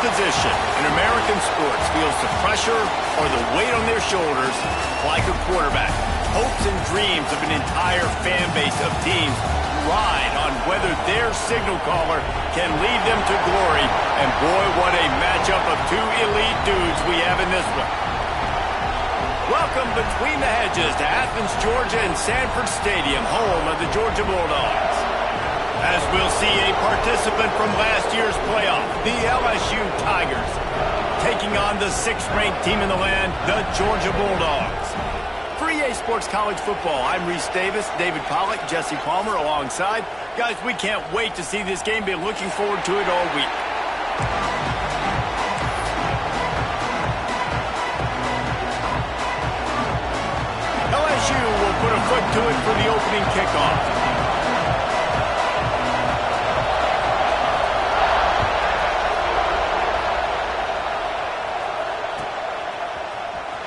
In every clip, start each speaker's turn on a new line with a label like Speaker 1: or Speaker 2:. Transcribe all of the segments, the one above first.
Speaker 1: position in American sports feels the pressure or the weight on their shoulders like a quarterback. Hopes and dreams of an entire fan base of teams ride on whether their signal caller can lead them to glory. And boy, what a matchup of two elite dudes we have in this one. Welcome between the hedges to Athens, Georgia and Sanford Stadium, home of the Georgia Bulldogs. As we'll see a participant from last year's playoff, the LSU Tigers, taking on the 6th-ranked team in the land, the Georgia Bulldogs. For EA Sports College Football, I'm Reese Davis, David Pollack, Jesse Palmer alongside. Guys, we can't wait to see this game. Been looking forward to it all week. LSU will put a foot to it for the opening kickoff.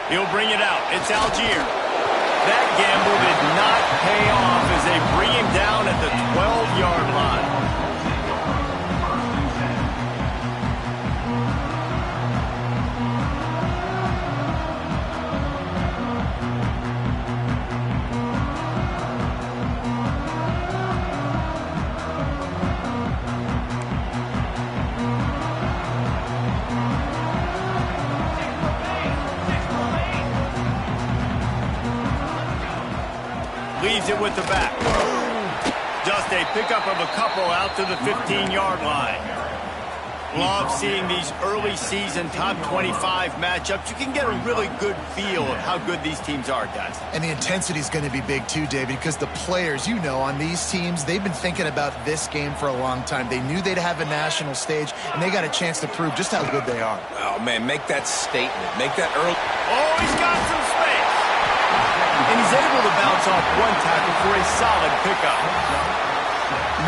Speaker 1: He'll bring it out. It's Algier. That gamble did not pay off as they bring him down at the 12-yard line. Leaves it with the back. Just a pickup of a couple out to the 15-yard line. Love seeing these early season top 25 matchups. You can get a really good feel of how good these teams are, guys.
Speaker 2: And the intensity is going to be big too, David, because the players, you know, on these teams, they've been thinking about this game for a long time. They knew they'd have a national stage, and they got a chance to prove just how good they are.
Speaker 3: Oh, man, make that statement. Make that early.
Speaker 1: Oh, he's got some space. And he's able to bounce off one tackle for a solid pickup.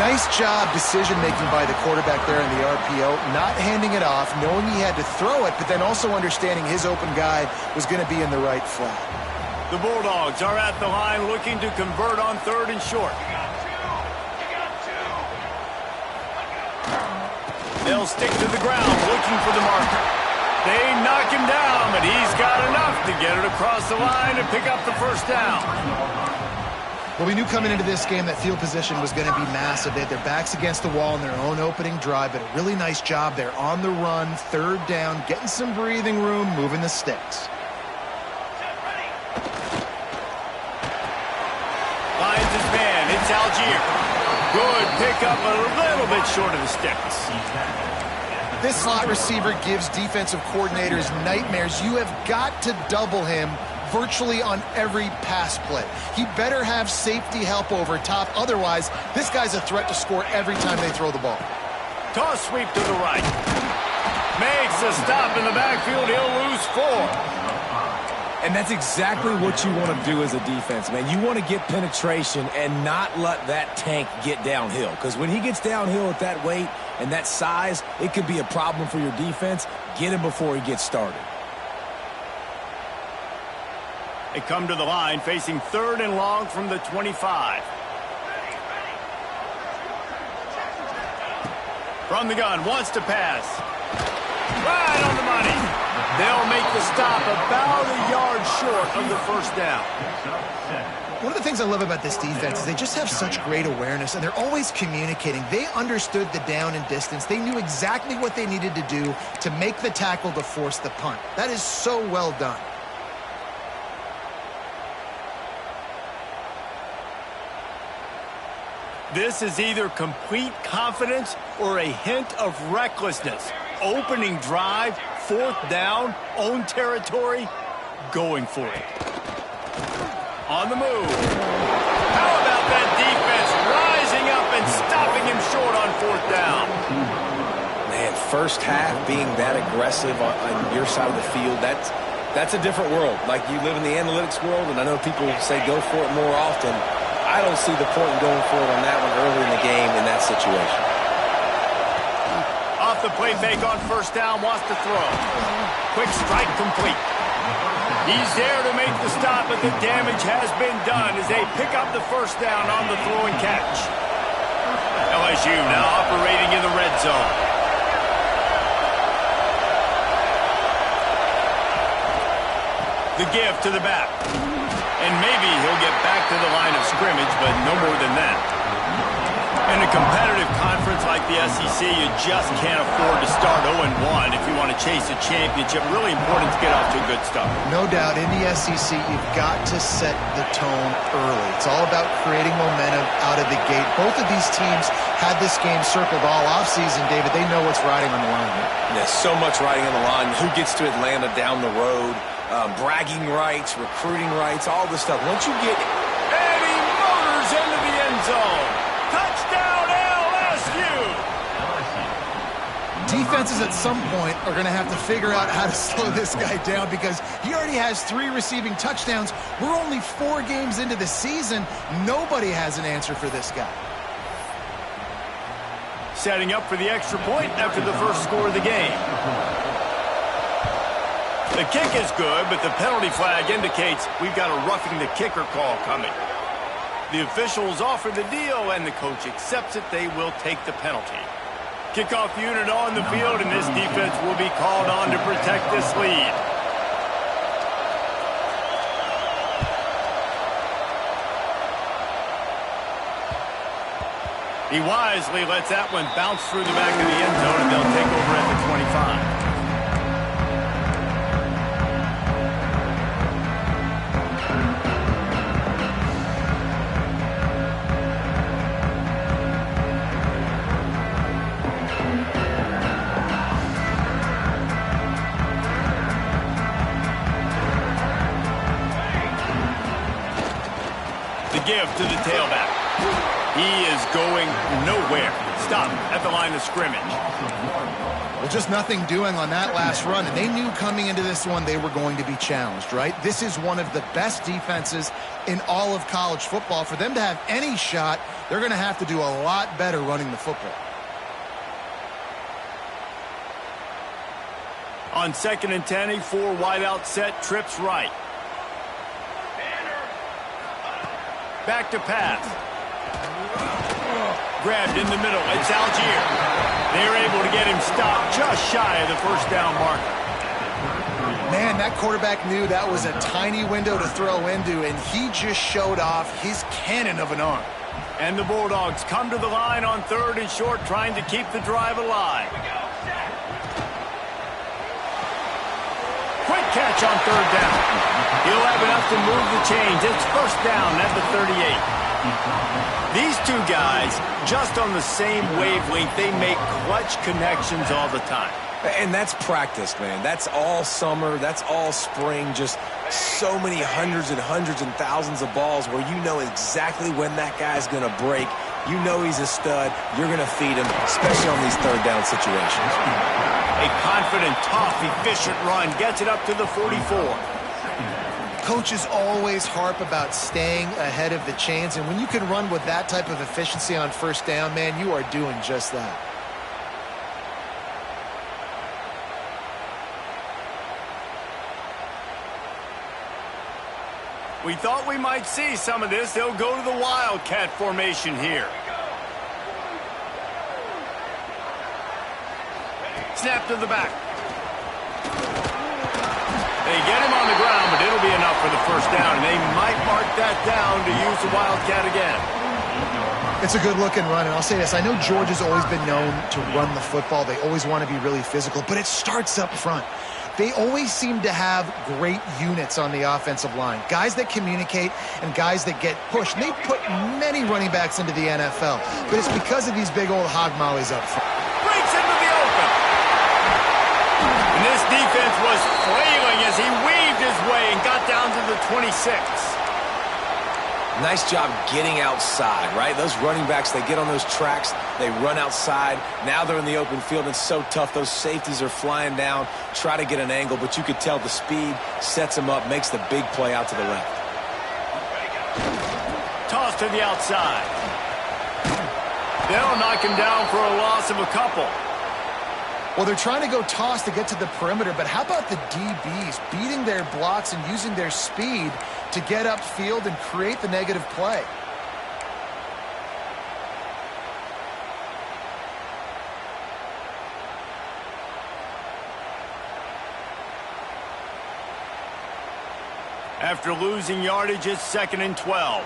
Speaker 2: Nice job decision-making by the quarterback there in the RPO, not handing it off, knowing he had to throw it, but then also understanding his open guy was going to be in the right flat.
Speaker 1: The Bulldogs are at the line looking to convert on 3rd and short. They'll stick to the ground looking for the marker. They knock him down, but he's got enough to get it across the line and pick up the first down.
Speaker 2: Well, we knew coming into this game that field position was going to be massive. They had their backs against the wall in their own opening drive, but a really nice job there on the run, 3rd down, getting some breathing room, moving the sticks.
Speaker 1: Finds his man. It's Algier. Good pickup, a little bit short of the sticks.
Speaker 2: This slot receiver gives defensive coordinators nightmares. You have got to double him virtually on every pass play. He better have safety help over top. Otherwise, this guy's a threat to score every time they throw the ball.
Speaker 1: Toss sweep to the right. Makes a stop in the backfield. He'll lose 4.
Speaker 3: And that's exactly what you want to do as a defense, man. You want to get penetration and not let that tank get downhill. Because when he gets downhill at that weight and that size, it could be a problem for your defense. Get him before he gets started.
Speaker 1: They come to the line facing 3rd and long from the 25. From the gun, wants to pass. Right on the money. They'll make the stop about a yard short of the first down.
Speaker 2: One of the things I love about this defense is they just have such great awareness, and they're always communicating. They understood the down and distance. They knew exactly what they needed to do to make the tackle to force the punt. That is so well done.
Speaker 1: This is either complete confidence or a hint of recklessness. Opening drive, 4th down, own territory, going for it. On the move. How about that defense rising up and stopping him short on 4th down?
Speaker 3: Man, first half being that aggressive on your side of the field, that's a different world. Like, you live in the analytics world, and I know people say go for it more often. I don't see the point in going for it on that one early in the game in that situation.
Speaker 1: Off the play fake on 1st down, wants to throw. Quick strike complete. He's there to make the stop, but the damage has been done as they pick up the 1st down on the throw and catch. LSU now operating in the red zone. The give to the back. And maybe he'll get back to the line of scrimmage, but no more than that. In a competitive conference like the SEC, you just can't afford to start 0-1 if you want to chase a championship. Really important to get off to a good start.
Speaker 2: No doubt, in the SEC, you've got to set the tone early. It's all about creating momentum out of the gate. Both of these teams had this game circled all offseason, David. They know what's riding on the line here.
Speaker 3: There's so much riding on the line. Who gets to Atlanta down the road? Bragging rights, recruiting rights, all this stuff. Once you get
Speaker 1: Eddie motors into the end zone. Touchdown, LSU!
Speaker 2: Defenses at some point are going to have to figure out how to slow this guy down because he already has 3 receiving touchdowns. We're only 4 games into the season. Nobody has an answer for this guy.
Speaker 1: Setting up for the extra point after the first score of the game. The kick is good, but the penalty flag indicates we've got a roughing the kicker call coming. The officials offer the deal, and the coach accepts it. They will take the penalty. Kickoff unit on the field, and this defense will be called on to protect this lead. He wisely lets that one bounce through the back of the end zone, and they'll take over at the 25. Give to the tailback. He is going nowhere. Stop at the line of scrimmage.
Speaker 2: Well, just nothing doing on that last run, and they knew coming into this one they were going to be challenged, right? This is one of the best defenses in all of college football. For them to have any shot, they're going to have to do a lot better running the football.
Speaker 1: On 2nd and 10, a 4 wide out set, trips right. Back to pass. Grabbed in the middle. It's Algier. They're able to get him stopped just shy of the first down marker.
Speaker 2: Man, that quarterback knew that was a tiny window to throw into, and he just showed off his cannon of an arm.
Speaker 1: And the Bulldogs come to the line on 3rd and short, trying to keep the drive alive. Quick catch on 3rd down. He'll have enough to move the chains. It's first down at the 38. These two guys, just on the same wavelength, they make clutch connections all the time.
Speaker 3: And that's practice, man. That's all summer. That's all spring. Just so many hundreds and thousands of balls where you know exactly when that guy's going to break. You know he's a stud. You're going to feed him, especially on these 3rd down situations.
Speaker 1: A confident, tough, efficient run gets it up to the 44.
Speaker 2: Coaches always harp about staying ahead of the chains, and when you can run with that type of efficiency on first down, man, you are doing just that.
Speaker 1: We thought we might see some of this. They'll go to the Wildcat formation here. Snap to the back. They get him on the ground, but it'll be enough for the first down. And they might mark that down to use the Wildcat again.
Speaker 2: It's a good-looking run, and I'll say this. I know Georgia's always been known to run the football. They always want to be really physical, but it starts up front. They always seem to have great units on the offensive line. Guys that communicate and guys that get pushed. And they put many running backs into the NFL, but it's because of these big old hog mollies up front.
Speaker 1: Breaks into the open. And this defense was flailing as he weaved his way and got down to the 26.
Speaker 3: Nice job getting outside, right? Those running backs, they get on those tracks, they run outside. Now they're in the open field. It's so tough. Those safeties are flying down, try to get an angle, but you could tell the speed sets them up, makes the big play out to the left.
Speaker 1: Toss to the outside. They'll knock him down for a loss of a couple.
Speaker 2: Well, they're trying to go toss to get to the perimeter, but how about the DBs beating their blocks and using their speed to get upfield and create the negative play?
Speaker 1: After losing yardage, it's 2nd and 12.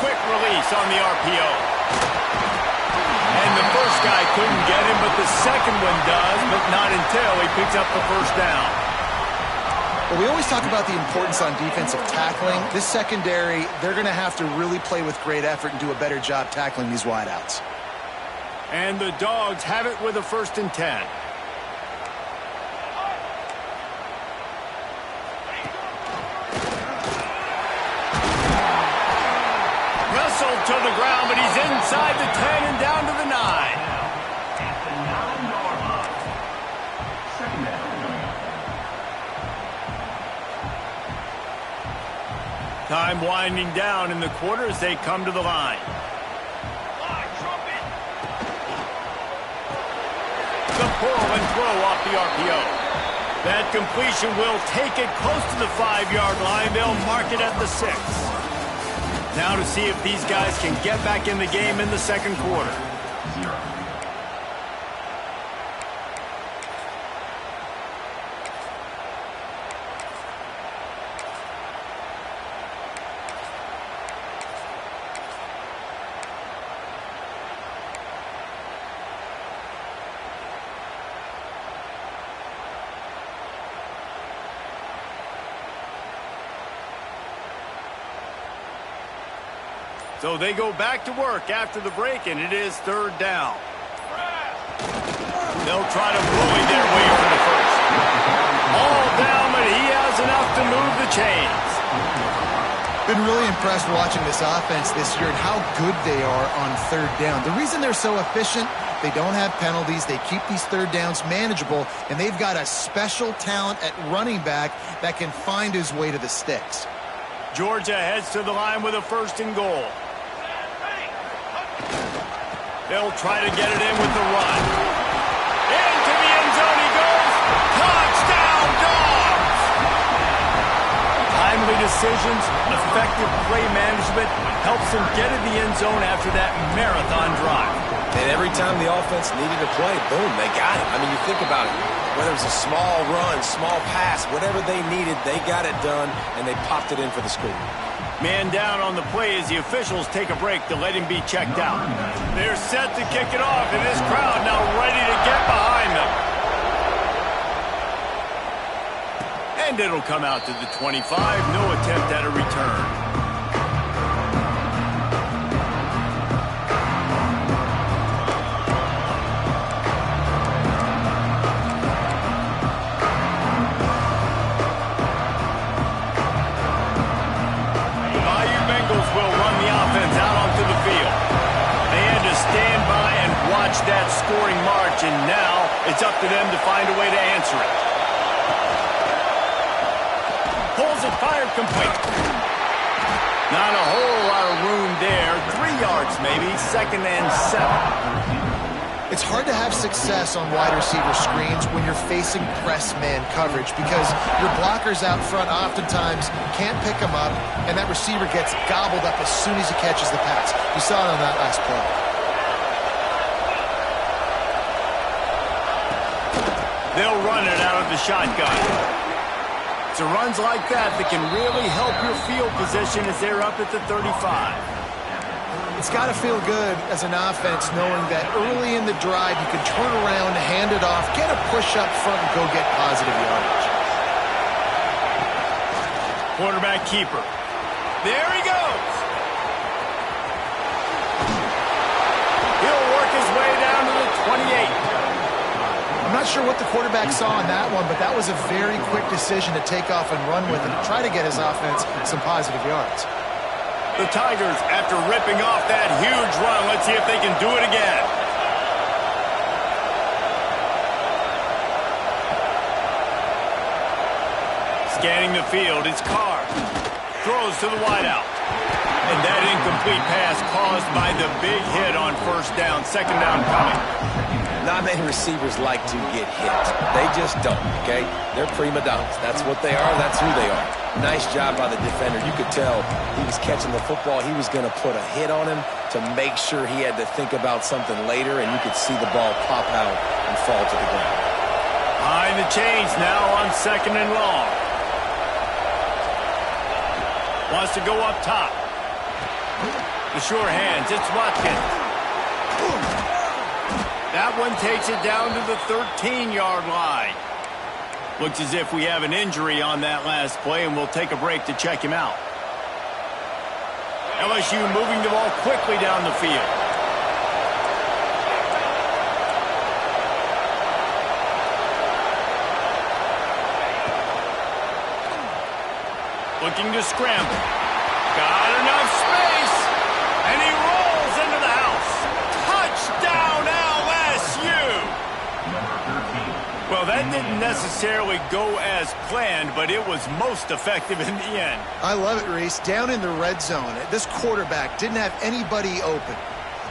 Speaker 1: Quick release on the RPO. And the first guy couldn't get him, but the second one does, but not until he picks up the first down.
Speaker 2: Well, we always talk about the importance on defensive tackling. This secondary, they're going to have to really play with great effort and do a better job tackling these wideouts.
Speaker 1: And the Dogs have it with a 1st and 10. Wrestled to the ground, but he's inside the 10 and down to the 9. Time winding down in the quarter as they come to the line. The pull and throw off the RPO. That completion will take it close to the 5-yard line. They'll mark it at the 6. Now to see if these guys can get back in the game in the second quarter. So they go back to work after the break, and it is 3rd down. They'll try to bully their way for the first. All down, but he has enough to move the chains.
Speaker 2: Been really impressed watching this offense this year and how good they are on 3rd down. The reason they're so efficient, they don't have penalties. They keep these 3rd downs manageable, and they've got a special talent at running back that can find his way to the sticks.
Speaker 1: Georgia heads to the line with a 1st and goal. They'll try to get it in with the run. Into the end zone he goes. Touchdown, Dogs! Timely decisions, effective play management helps them get in the end zone after that marathon drive.
Speaker 3: And every time the offense needed a play, boom, they got it. I mean, you think about it. Whether it was a small run, small pass, whatever they needed, they got it done, and they popped it in for the score.
Speaker 1: Man down on the play as the officials take a break to let him be checked out. They're set to kick it off, and this crowd now ready to get behind them. And it'll come out to the 25. No attempt at a return. That scoring march, and now it's up to them to find a way to answer it. Pulls it, fired, complete. Not a whole lot of room there. 3 yards maybe, 2nd and 7.
Speaker 2: It's hard to have success on wide receiver screens when you're facing press man coverage because your blockers out front oftentimes can't pick them up, and that receiver gets gobbled up as soon as he catches the pass. You saw it on that last play.
Speaker 1: They'll run it out of the shotgun. It's the runs like that that can really help your field position as they're up at the 35.
Speaker 2: It's got to feel good as an offense knowing that early in the drive you can turn around, hand it off, get a push up front, and go get positive yardage.
Speaker 1: Quarterback keeper. There he goes. He'll work his way down to the 28.
Speaker 2: I'm not sure what the quarterback saw in that one, but that was a very quick decision to take off and run with it to try to get his offense some positive yards.
Speaker 1: The Tigers, after ripping off that huge run, let's see if they can do it again. Scanning the field, it's Carr. Throws to the wideout. And that incomplete pass caused by the big hit on 1st down. 2nd down coming.
Speaker 3: Not many receivers like to get hit. They just don't, okay? They're prima donnas. That's what they are. That's who they are. Nice job by the defender. You could tell he was catching the football. He was going to put a hit on him to make sure he had to think about something later, and you could see the ball pop out and fall to the ground.
Speaker 1: Behind the chains now on 2nd and long. Wants to go up top. The sure hands, it's Watkins. That one takes it down to the 13-yard line. Looks as if we have an injury on that last play, and we'll take a break to check him out. LSU moving the ball quickly down the field. Looking to scramble. Got enough space, and he rolls into the house. Touchdown, LSU! Well, that didn't necessarily go as planned, but it was most effective in the end.
Speaker 2: I love it, Reese. Down in the red zone, this quarterback didn't have anybody open.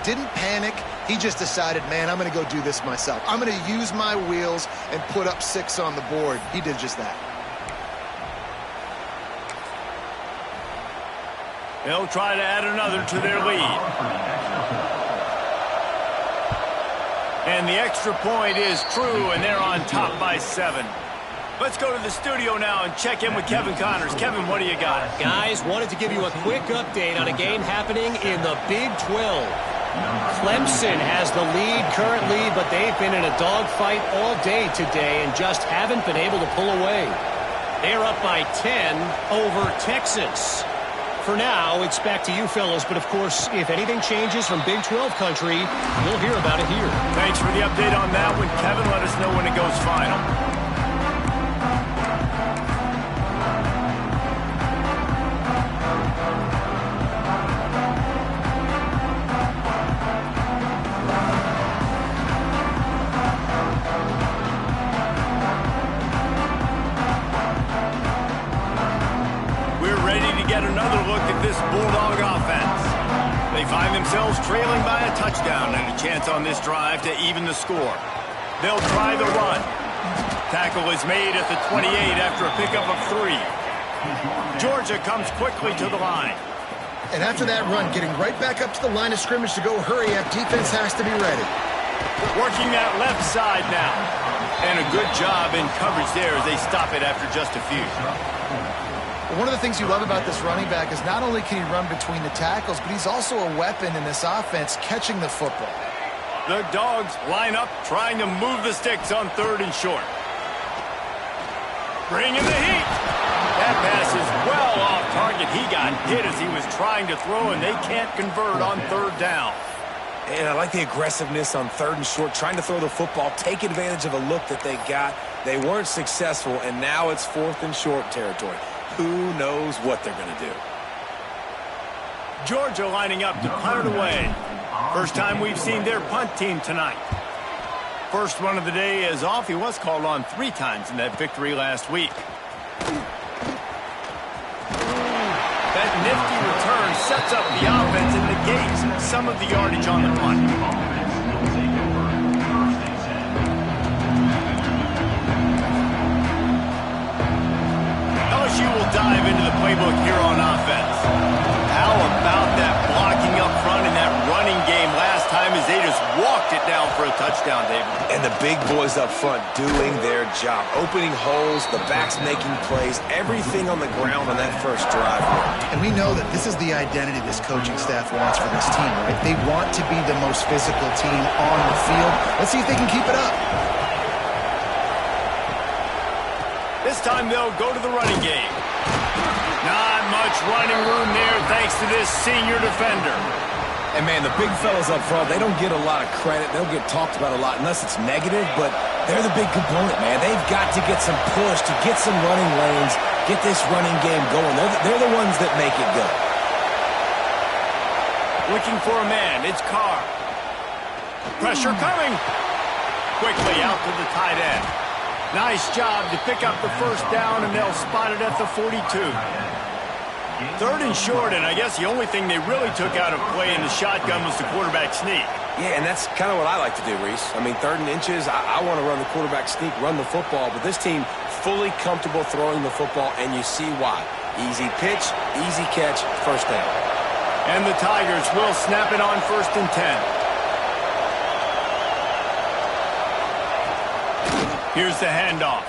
Speaker 2: Didn't panic. He just decided, man, I'm going to go do this myself. I'm going to use my wheels and put up 6 on the board. He did just that.
Speaker 1: They'll try to add another to their lead. And the extra point is true, and they're on top by 7. Let's go to the studio now and check in with Kevin Connors. Kevin, what do you got?
Speaker 4: Guys, wanted to give you a quick update on a game happening in the Big 12. Clemson has the lead currently, but they've been in a dogfight all day today and just haven't been able to pull away. They're up by 10 over Texas. For now, it's back to you fellas, but of course, if anything changes from Big 12 country, you'll hear about it here.
Speaker 1: Thanks for the update on that one, Kevin. Let us know when it goes final. Get another look at this Bulldog offense. They find themselves trailing by a touchdown and a chance on this drive to even the score. They'll try the run. Tackle is made at the 28 after a pickup of 3. Georgia comes quickly to the line.
Speaker 2: And after that run, getting right back up to the line of scrimmage to go hurry up, defense has to be ready.
Speaker 1: Working that left side now. And a good job in coverage there as they stop it after just a few.
Speaker 2: One of the things you love about this running back is not only can he run between the tackles, but he's also a weapon in this offense catching the football.
Speaker 1: The Dogs line up trying to move the sticks on 3rd and short. Bringing the heat. That pass is well off target. He got hit as he was trying to throw, and they can't convert on 3rd down.
Speaker 3: And I like the aggressiveness on 3rd and short, trying to throw the football, take advantage of a look that they got. They weren't successful, and now it's 4th and short territory. Who knows what they're going to do?
Speaker 1: Georgia lining up to punt it away. First time we've seen their punt team tonight. First one of the day is off. He was called on 3 times in that victory last week. That nifty return sets up the offense and negates some of the yardage on the punt. LSU will dive into the playbook here on offense. How about that blocking up front in that running game last time as they just walked it down for a touchdown, David?
Speaker 3: And the big boys up front doing their job. Opening holes, the backs making plays, everything on the ground on that first drive.
Speaker 2: And we know that this is the identity this coaching staff wants for this team, right? They want to be the most physical team on the field. Let's see if they can keep it up.
Speaker 1: This time they'll go to the running game. Not much running room there thanks to this senior defender.
Speaker 3: And, man, the big fellas up front, they don't get a lot of credit. They'll get talked about a lot unless it's negative, but they're the big component, man. They've got to get some push, to get some running lanes, get this running game going. They're the ones that make it go.
Speaker 1: Looking for a man. It's Carr. Pressure coming. Quickly out to the tight end. Nice job to pick up the first down, and they'll spot it at the 42. 3rd and short, and I guess the only thing they really took out of play in the shotgun was the quarterback sneak.
Speaker 3: Yeah, and that's kind of what I like to do, Reese. I mean, 3rd and inches, I want to run the quarterback sneak, run the football, but this team fully comfortable throwing the football, and you see why. Easy pitch, easy catch, first down.
Speaker 1: And the Tigers will snap it on 1st and 10. Here's the handoff.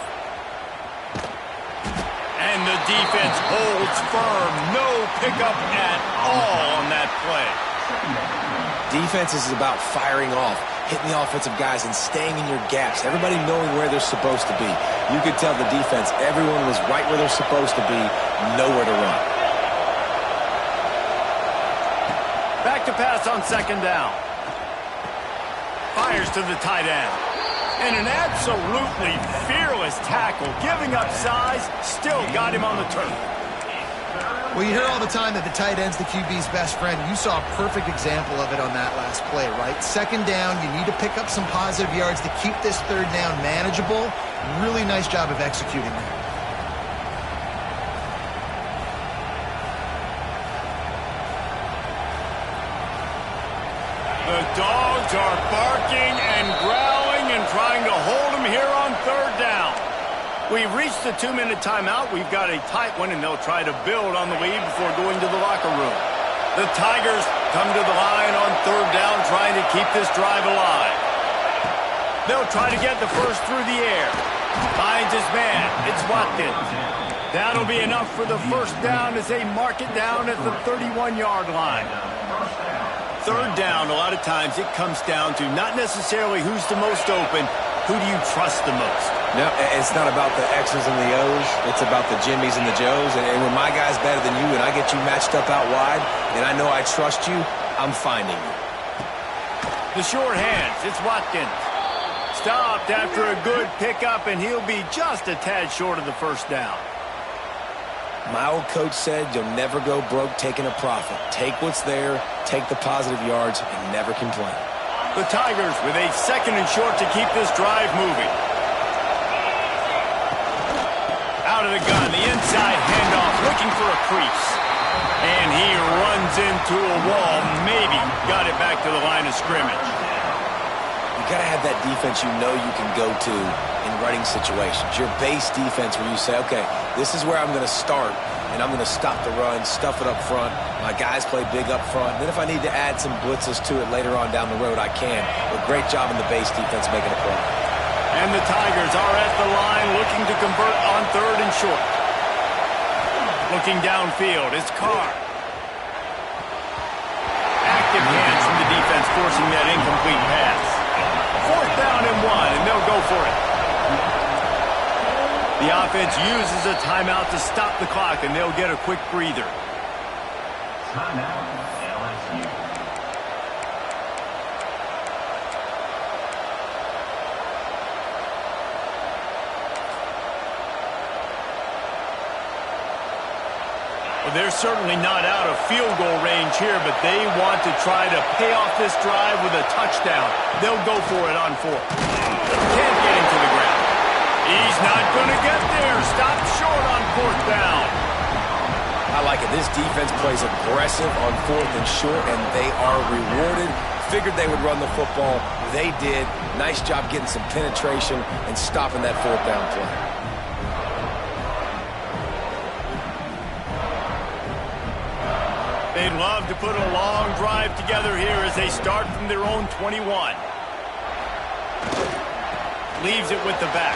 Speaker 1: And the defense holds firm. No pickup at all on that play.
Speaker 3: Defense is about firing off, hitting the offensive guys and staying in your gaps. Everybody knowing where they're supposed to be. You could tell the defense, everyone was right where they're supposed to be, nowhere to run.
Speaker 1: Back to pass on second down. Fires to the tight end. And an absolutely fearless tackle, giving up size, still got him on the turf.
Speaker 2: Well, you hear all the time that the tight end's the QB's best friend. You saw a perfect example of it on that last play, right? Second down, you need to pick up some positive yards to keep this third down manageable. Really nice job of executing that.
Speaker 1: The dogs are barking and growling and trying to hold him here on third down. We've reached the 2-minute timeout. We've got a tight one, and they'll try to build on the lead before going to the locker room. The Tigers come to the line on third down, trying to keep this drive alive. They'll try to get the first through the air. Finds his man. It's Watkins. That'll be enough for the first down as they mark it down at the 31-yard line. Third down, a lot of times it comes down to not necessarily who's the most open, who do you trust the most?
Speaker 3: No, it's not about the X's and the O's. It's about the Jimmys and the Joes. And when my guy's better than you and I get you matched up out wide and I know I trust you, I'm finding you.
Speaker 1: The short hands, it's Watkins. Stopped after a good pickup, and he'll be just a tad short of the first down.
Speaker 3: My old coach said you'll never go broke taking a profit. Take what's there, take the positive yards, and never complain.
Speaker 1: The Tigers with a second and short to keep this drive moving. Out of the gun, the inside handoff, looking for a crease. And he runs into a wall, maybe got it back to the line of scrimmage.
Speaker 3: You got to have that defense you know you can go to in running situations. Your base defense where you say, okay, this is where I'm going to start, and I'm going to stop the run, stuff it up front. My guys play big up front. Then if I need to add some blitzes to it later on down the road, I can. But great job in the base defense making a play.
Speaker 1: And the Tigers are at the line looking to convert on third and short. Looking downfield, it's Carr. Active hands from the defense forcing that incomplete pass. Fourth down and 1, and they'll go for it. The offense uses a timeout to stop the clock, and they'll get a quick breather.
Speaker 5: Timeout, LSU.
Speaker 1: Well, they're certainly not out of field goal range here, but they want to try to pay off this drive with a touchdown. They'll go for it on fourth. Can't get him to the ground. He's not going to get there. Stopped short on fourth down.
Speaker 3: I like it. This defense plays aggressive on fourth and short, and they are rewarded. Figured they would run the football. They did. Nice job getting some penetration and stopping that fourth down play.
Speaker 1: They'd love to put a long drive together here as they start from their own 21. Leaves it with the back.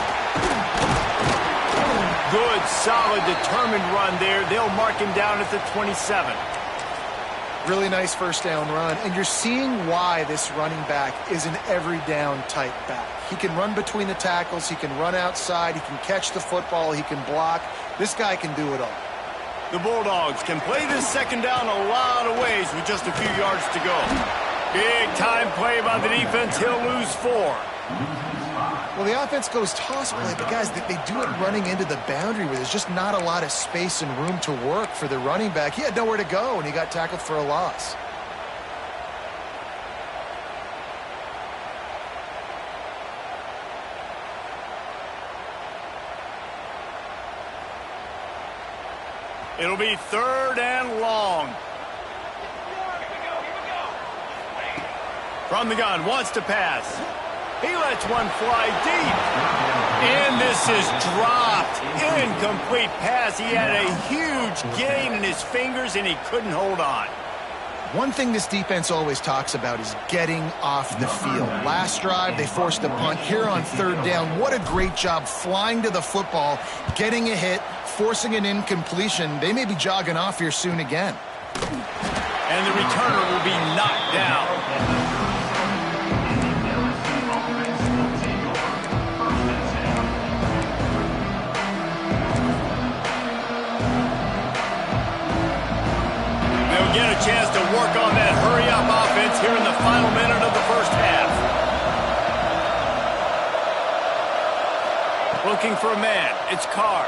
Speaker 1: Good, solid, determined run there. They'll mark him down at the 27.
Speaker 2: Really nice first down run, and you're seeing why this running back is an every down type back. He can run between the tackles, he can run outside, he can catch the football, he can block. This guy can do it all.
Speaker 1: The Bulldogs can play this second down a lot of ways with just a few yards to go. Big time play by the defense. He'll lose 4.
Speaker 2: Well, the offense goes toss play, but guys, they do it running into the boundary where there's just not a lot of space and room to work for the running back. He had nowhere to go, and he got tackled for a loss.
Speaker 1: It'll be third and long. From the gun, wants to pass. He lets one fly deep. And this is dropped. Incomplete pass. He had a huge gain in his fingers, and he couldn't hold on.
Speaker 2: One thing this defense always talks about is getting off the field. Last drive, they forced a punt. Here on third down, what a great job flying to the football, getting a hit, forcing an incompletion. They may be jogging off here soon again.
Speaker 1: And the returner will be knocked down. Get a chance to work on that hurry-up offense here in the final minute of the first half. Looking for a man. It's Carr.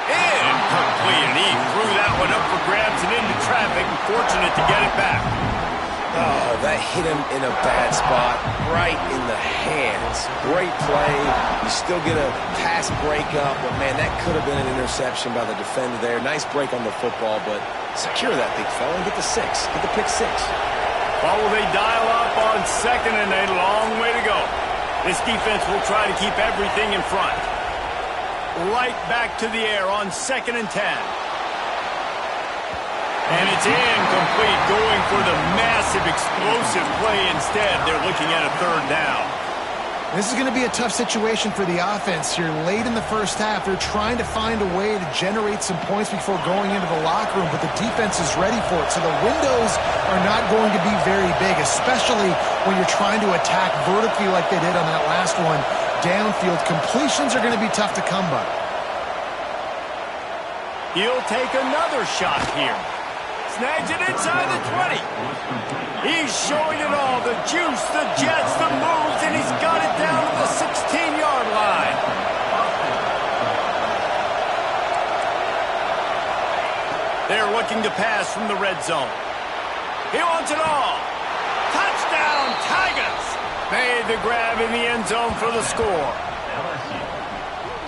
Speaker 1: Incomplete, and he threw that one up for grabs and into traffic, and fortunate to get it back.
Speaker 3: Oh, that hit him in a bad spot, right in the hands. Great play. You still get a pass breakup, but, man, that could have been an interception by the defender there. Nice break on the football, but secure that big fella and get the six. Get the pick six.
Speaker 1: Well, will they dial up on second and a long way to go? This defense will try to keep everything in front. Right back to the air on 2nd and 10. And it's incomplete, going for the massive, explosive play instead. They're looking at a third down.
Speaker 2: This is going to be a tough situation for the offense here. Late in the first half, they're trying to find a way to generate some points before going into the locker room, but the defense is ready for it. So the windows are not going to be very big, especially when you're trying to attack vertically like they did on that last one. Downfield completions are going to be tough to come by.
Speaker 1: He'll take another shot here. Snags it inside the 20. He's showing it all. The juice, the jets, the moves, and he's got it down to the 16-yard line. They're looking to pass from the red zone. He wants it all. Touchdown, Tigers! Made the grab in the end zone for the score.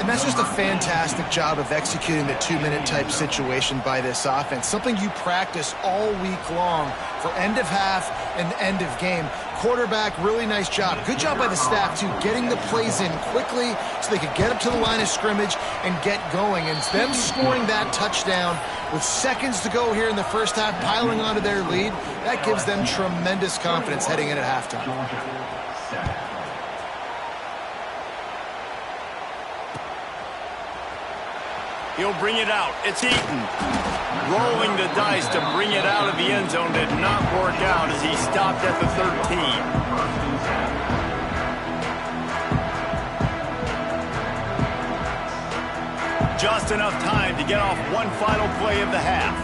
Speaker 2: And that's just a fantastic job of executing the two-minute type situation by this offense. Something you practice all week long for end of half and end of game. Quarterback, really nice job. Good job by the staff, too, getting the plays in quickly so they could get up to the line of scrimmage and get going. And them scoring that touchdown with seconds to go here in the first half, piling onto their lead, that gives them tremendous confidence heading in at halftime.
Speaker 1: He'll bring it out. It's Eaton. Rolling the dice to bring it out of the end zone did not work out as he stopped at the 13. Just enough time to get off one final play of the half.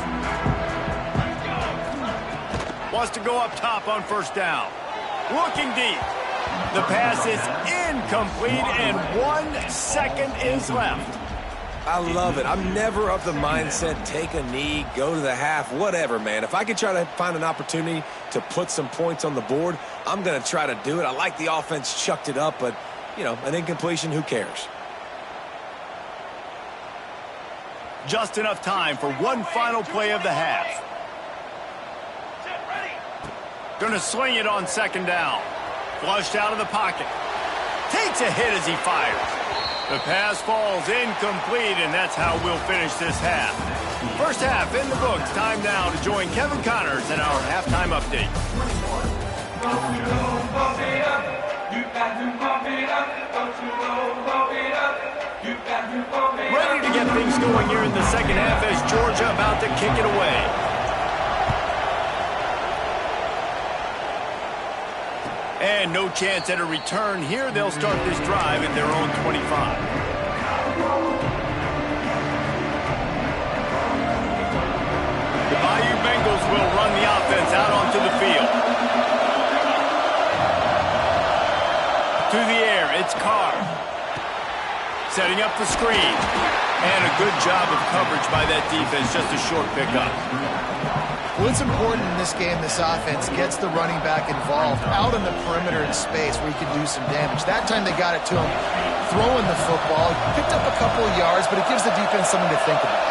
Speaker 1: Wants to go up top on first down. Looking deep. The pass is incomplete and 1 second is left.
Speaker 3: I love it. I'm never of the mindset, take a knee, go to the half, whatever, man. If I can try to find an opportunity to put some points on the board, I'm going to try to do it. I like the offense chucked it up, but, you know, an incompletion, who cares?
Speaker 1: Just enough time for one final play of the half. Going to swing it on second down. Flushed out of the pocket. Takes a hit as he fires. The pass falls incomplete, and that's how we'll finish this half. First half in the books. Time now to join Kevin Connors in our halftime update. Ready to get things going here in the second half as Georgia about to kick it away. And no chance at a return here. They'll start this drive at their own 25. The Bayou Bengals will run the offense out onto the field. To the air, it's Carr. Setting up the screen. And a good job of coverage by that defense. Just a short pickup.
Speaker 2: Well, it's important in this game this offense gets the running back involved out on the perimeter in space where he can do some damage. That time they got it to him throwing the football. Picked up a couple of yards, but it gives the defense something to think about.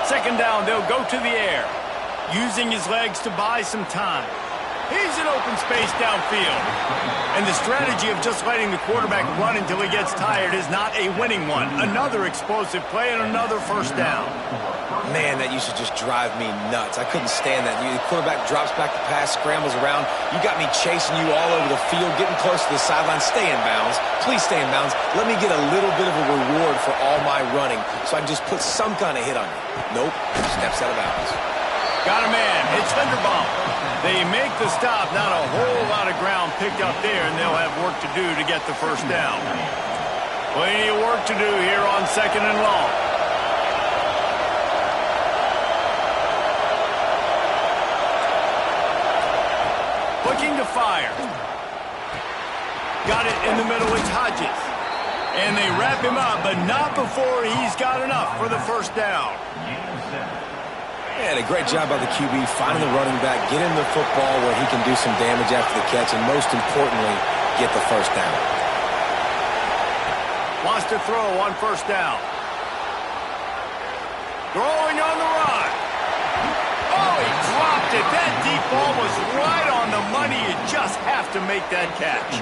Speaker 2: Second down, they'll go to the air, using his legs to buy some time.
Speaker 1: He's in open space downfield. And the strategy of just letting the quarterback run until he gets tired is not a winning one. Another explosive play and another first down.
Speaker 3: Man, that used to just drive me nuts. I couldn't stand that. The quarterback drops back the pass, scrambles around. You got me chasing you all over the field, getting close to the sideline. Stay in bounds. Please stay in bounds. Let me get a little bit of a reward for all my running so I can just put some kind of hit on you. Nope. Steps out of bounds.
Speaker 1: Got a man. It's Linderbaum. They make the stop. Not a whole lot of ground picked up there, and they'll have work to do to get the first down. Plenty of work to do here on 2nd and long. Looking to fire. Got it in the middle. It's Hodges. And they wrap him up, but not before he's got enough for the first down.
Speaker 3: And a great job by the QB finding the running back, get him the football where he can do some damage after the catch, and most importantly, get the first down.
Speaker 1: Wants to throw on first down. Throwing on the run. Oh, he dropped it. That deep ball was right on the money. You just have to make that catch.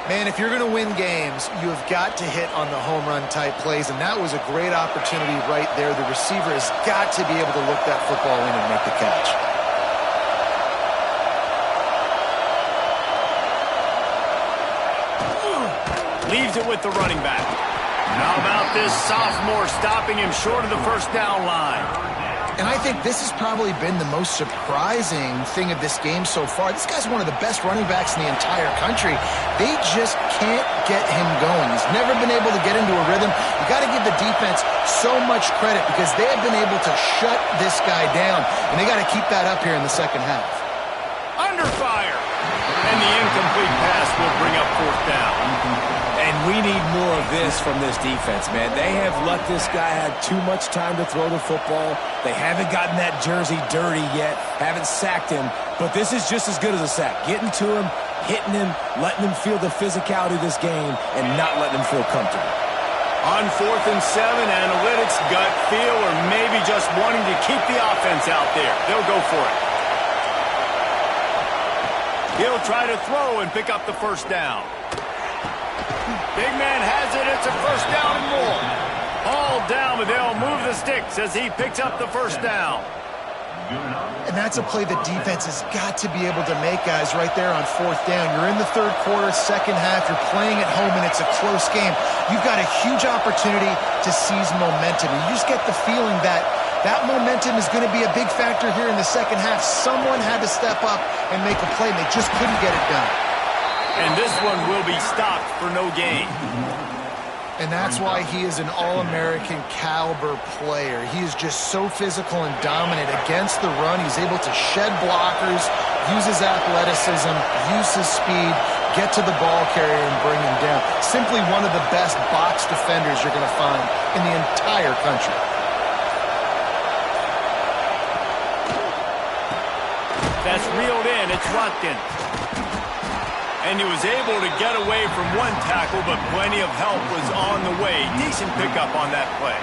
Speaker 2: Man, if you're going to win games, you have got to hit on the home run type plays, and that was a great opportunity right there. The receiver has got to be able to look that football in and make the catch.
Speaker 1: Leaves it with the running back. How about this sophomore stopping him short of the first down line?
Speaker 2: And I think this has probably been the most surprising thing of this game so far. This guy's one of the best running backs in the entire country. They just can't get him going. He's never been able to get into a rhythm. You got to give the defense so much credit because they have been able to shut this guy down, and they got to keep that up here in the second half.
Speaker 1: Under fire. And the incomplete pass will bring up fourth down.
Speaker 3: And we need more of this from this defense, man. They have let this guy have too much time to throw the football. They haven't gotten that jersey dirty yet, haven't sacked him, but this is just as good as a sack. Getting to him, hitting him, letting him feel the physicality of this game, and not letting him feel comfortable.
Speaker 1: On 4th and 7, analytics, gut feel, or maybe just wanting to keep the offense out there. They'll go for it. He'll try to throw and pick up the first down. Big man has it. It's a first down and more. All down, but they'll move the sticks as he picks up the first down.
Speaker 2: And that's a play the defense has got to be able to make, guys, right there on 4th down. You're in the third quarter, second half. You're playing at home, and it's a close game. You've got a huge opportunity to seize momentum. You just get the feeling that that momentum is going to be a big factor here in the second half. Someone had to step up and make a play, and they just couldn't get it done.
Speaker 1: And this one will be stopped for no gain.
Speaker 2: And that's why he is an all-American caliber player. He is just so physical and dominant against the run. He's able to shed blockers, use his athleticism, use his speed, get to the ball carrier and bring him down. Simply one of the best box defenders you're going to find in the entire country.
Speaker 1: That's reeled in. It's Watkins. And he was able to get away from one tackle, but plenty of help was on the way. Decent pickup on that play.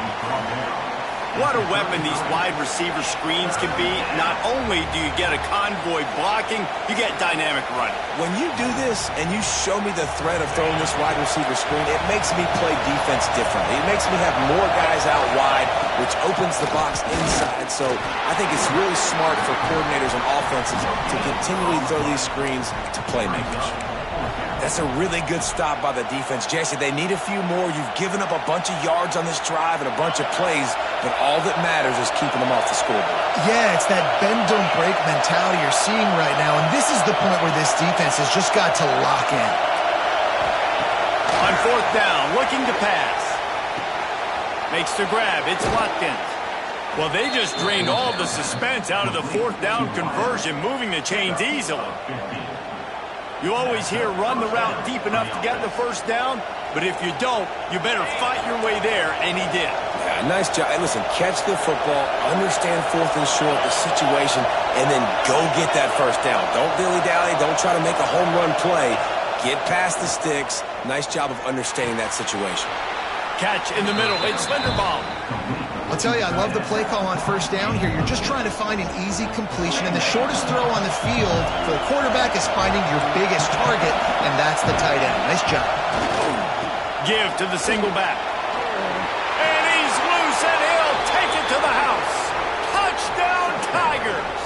Speaker 1: What a weapon these wide receiver screens can be. Not only do you get a convoy blocking, you get dynamic running.
Speaker 3: When you do this and you show me the threat of throwing this wide receiver screen, it makes me play defense differently. It makes me have more guys out wide, which opens the box inside. So I think it's really smart for coordinators and offenses to continually throw these screens to playmakers. That's a really good stop by the defense. Jesse, they need a few more. You've given up a bunch of yards on this drive and a bunch of plays, but all that matters is keeping them off the scoreboard.
Speaker 2: Yeah, it's that bend, don't break mentality you're seeing right now, and this is the point where this defense has just got to lock in.
Speaker 1: On 4th down, looking to pass. Makes the grab. It's Watkins. Well, they just drained all the suspense out of the 4th down conversion, moving the chains easily. You always hear run the route deep enough to get the first down, but if you don't, you better fight your way there, and he did.
Speaker 3: Yeah, nice job. Hey, listen, catch the football, understand 4th and short, the situation, and then go get that first down. Don't dilly-dally. Don't try to make a home run play. Get past the sticks. Nice job of understanding that situation.
Speaker 1: Catch in the middle. It's Linderbaum.
Speaker 2: I'll tell you, I love the play call on first down here. You're just trying to find an easy completion, and the shortest throw on the field for the quarterback is finding your biggest target, and that's the tight end. Nice job.
Speaker 1: Give to the single back. And he's loose, and he'll take it to the house. Touchdown, Tigers.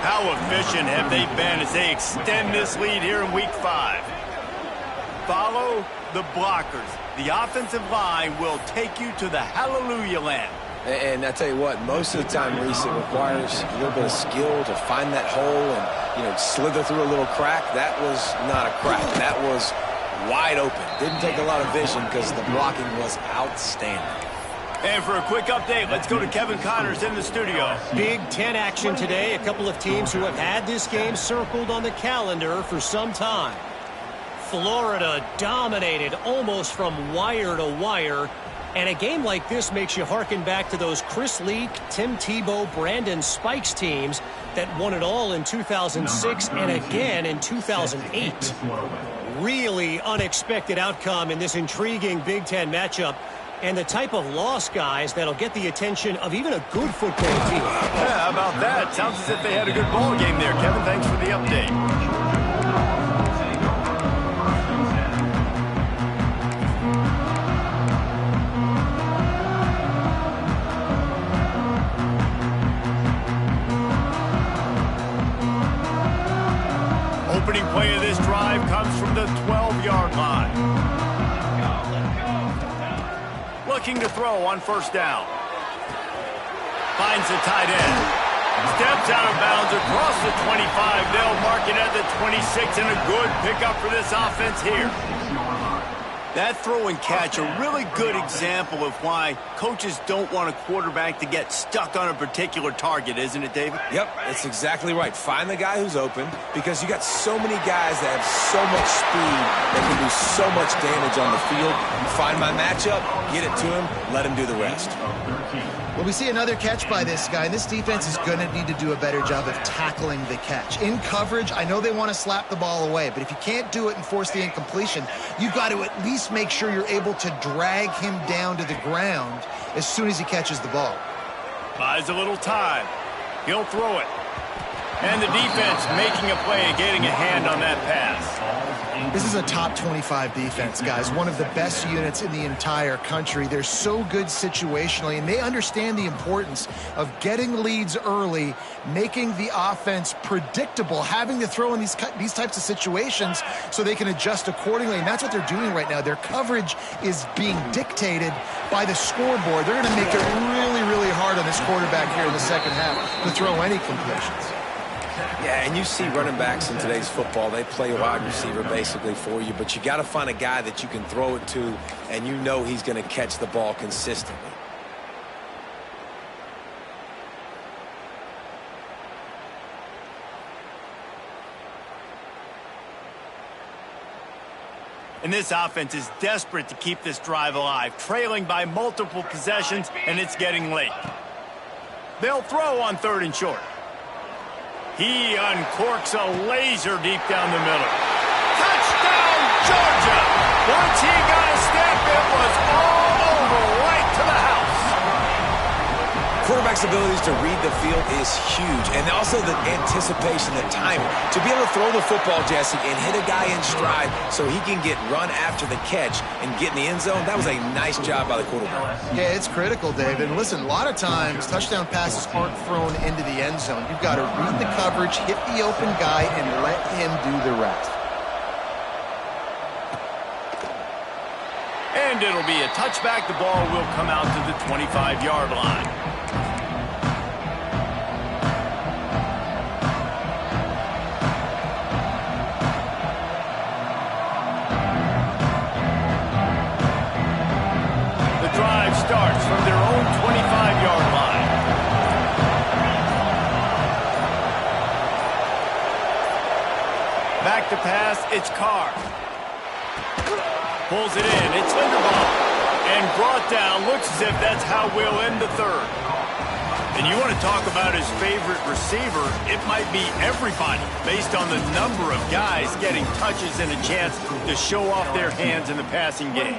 Speaker 1: How efficient have they been as they extend this lead here in Week 5? Follow the blockers. The offensive line will take you to the hallelujah land.
Speaker 3: And I tell you what, most of the time, Reese, it requires a little bit of skill to find that hole and, slither through a little crack. That was not a crack. That was wide open. Didn't take a lot of vision because the blocking was outstanding.
Speaker 1: And for a quick update, let's go to Kevin Connors in the studio.
Speaker 4: Big Ten action today. A couple of teams who have had this game circled on the calendar for some time. Florida dominated almost from wire to wire. And a game like this makes you hearken back to those Chris Leak, Tim Tebow, Brandon Spikes teams that won it all in 2006 and again in 2008. Really unexpected outcome in this intriguing Big Ten matchup. And the type of loss, guys, that'll get the attention of even a good football team.
Speaker 1: Yeah, how about that? Sounds as if they had a good ball game there. Kevin, thanks for the update. Opening play of this drive comes from the 12-yard line. Looking to throw on first down. Finds the tight end. Steps out of bounds across the 25. They'll mark it at the 26, and a good pickup for this offense here. That throw and catch, a really good example of why coaches don't want a quarterback to get stuck on a particular target, isn't it, David?
Speaker 3: Yep, that's exactly right. Find the guy who's open because you got so many guys that have so much speed that can do so much damage on the field. Find my matchup, get it to him, let him do the rest.
Speaker 2: Well, we see another catch by this guy. This defense is going to need to do a better job of tackling the catch. In coverage, I know they want to slap the ball away, but if you can't do it and force the incompletion, you've got to at least make sure you're able to drag him down to the ground as soon as he catches the ball.
Speaker 1: Buys a little time. He'll throw it. And the defense making a play and getting a hand on that pass.
Speaker 2: This is a top 25 defense, guys. One of the best units in the entire country. They're so good situationally, and they understand the importance of getting leads early, making the offense predictable, having to throw in these types of situations so they can adjust accordingly, and that's what they're doing right now. Their coverage is being dictated by the scoreboard. They're going to make it really, really hard on this quarterback here in the second half to throw any completions.
Speaker 3: Yeah, and you see running backs in today's football, they play wide receiver basically for you, but you got to find a guy that you can throw it to, and you know he's going to catch the ball consistently.
Speaker 1: And this offense is desperate to keep this drive alive, trailing by multiple possessions, and it's getting late. They'll throw on third and short. He uncorks a laser deep down the middle. Touchdown, Georgia! Once he got a step, it was all over, right to the house.
Speaker 3: Quarterback's abilities to read the field is huge, and also the anticipation, the timing. To be able to throw the football, Jesse, and hit a guy in stride so he can get run after the catch and get in the end zone, that was a nice job by the quarterback.
Speaker 2: Yeah, it's critical, David. And listen, a lot of times touchdown passes aren't thrown into the end zone. You've got to read the coverage, hit the open guy, and let him do the rest.
Speaker 1: And it'll be a touchback. The ball will come out to the 25-yard line. Starts from their own 25-yard line. Back to pass, it's Carr. Pulls it in, it's Linderbaum. And brought down, looks as if that's how we'll end the third. And you want to talk about his favorite receiver, it might be everybody, based on the number of guys getting touches and a chance to show off their hands in the passing game.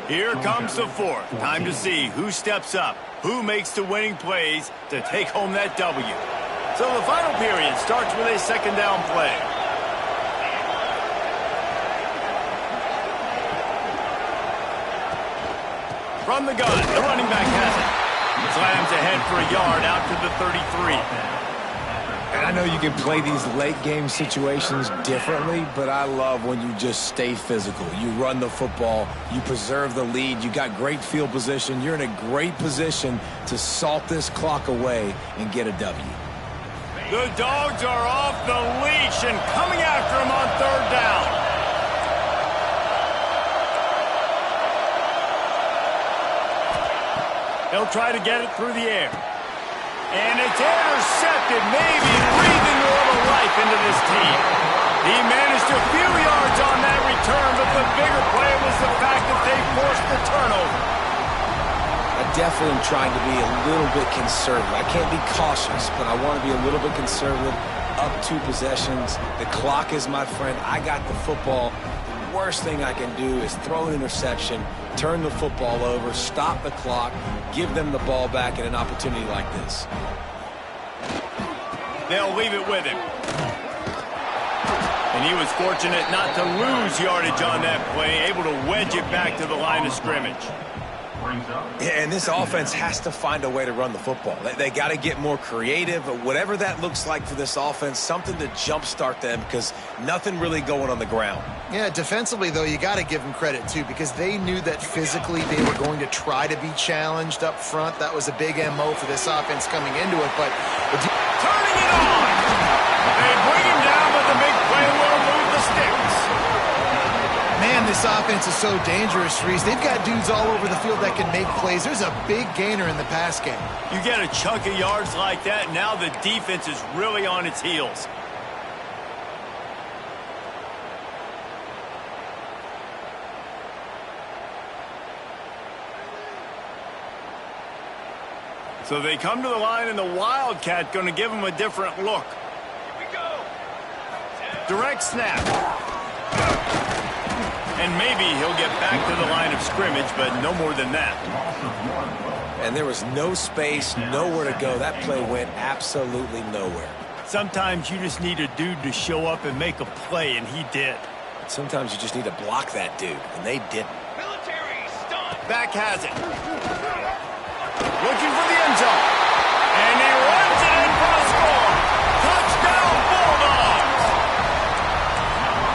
Speaker 1: Here comes the fourth. Time to see who steps up. Who makes the winning plays to take home that W? So the final period starts with a second down play. From the gun, the running back has it. Slams ahead for a yard out to the 33.
Speaker 3: And I know you can play these late game situations differently, but I love when you just stay physical. You run the football, you preserve the lead, you got great field position, you're in a great position to salt this clock away and get a W.
Speaker 1: The Dogs are off the leash and coming after him on third down. He'll try to get it through the air. And it's intercepted, maybe breathing a little life into this team. He managed a few yards on that return, but the bigger play was the fact that they forced the turnover.
Speaker 3: I definitely am trying to be a little bit conservative. I can't be cautious, but I want to be a little bit conservative. Up 2 possessions. The clock is my friend. I got the football. The worst thing I can do is throw an interception, turn the football over, stop the clock, give them the ball back in an opportunity like this.
Speaker 1: They'll leave it with him. And he was fortunate not to lose yardage on that play, able to wedge it back to the line of scrimmage.
Speaker 3: Yeah, and this offense has to find a way to run the football. They got to get more creative, whatever that looks like for this offense, something to jumpstart them because nothing really going on the ground.
Speaker 2: Yeah, defensively, though, you got to give them credit, too, because they knew that physically they were going to try to be challenged up front. That was a big MO for this offense coming into it, but
Speaker 1: turning it on! They bring him down, but the big play will move the sticks.
Speaker 2: Man, this offense is so dangerous, Reese. They've got dudes all over the field that can make plays. There's a big gainer in the pass game.
Speaker 1: You get a chunk of yards like that, now the defense is really on its heels. So they come to the line, and the Wildcat going to give them a different look. Here we go. Direct snap. And maybe he'll get back to the line of scrimmage, but no more than that.
Speaker 3: And there was no space, nowhere to go. That play went absolutely nowhere.
Speaker 1: Sometimes you just need a dude to show up and make a play, and he did.
Speaker 3: Sometimes you just need to block that dude, and they didn't.
Speaker 1: Military stunt. Back has it. Looking for the end zone. And he runs it in for the score. Touchdown, Bulldogs.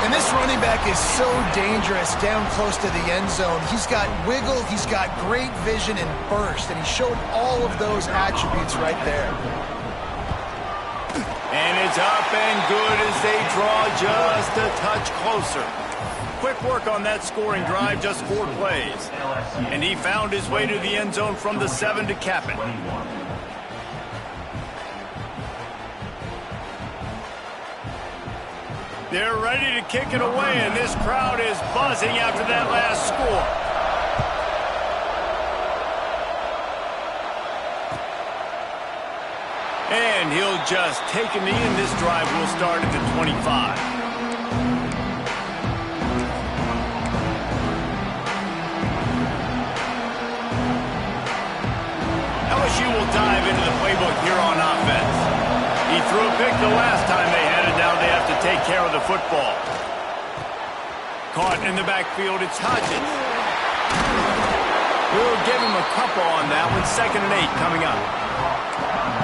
Speaker 2: And this running back is so dangerous down close to the end zone. He's got wiggle, he's got great vision and burst, and he showed all of those attributes right there.
Speaker 1: And it's up and good as they draw just a touch closer. Quick work on that scoring drive, just 4 plays. And he found his way to the end zone from the 7 to cap it. They're ready to kick it away, and this crowd is buzzing after that last score. And he'll just take a knee, and this drive will start at the 25. LSU will dive into the playbook here on offense. He threw a pick the last time they had it. Now they have to take care of the football. Caught in the backfield, it's Hodges. We'll give him a couple on that one. 2nd and 8 coming up.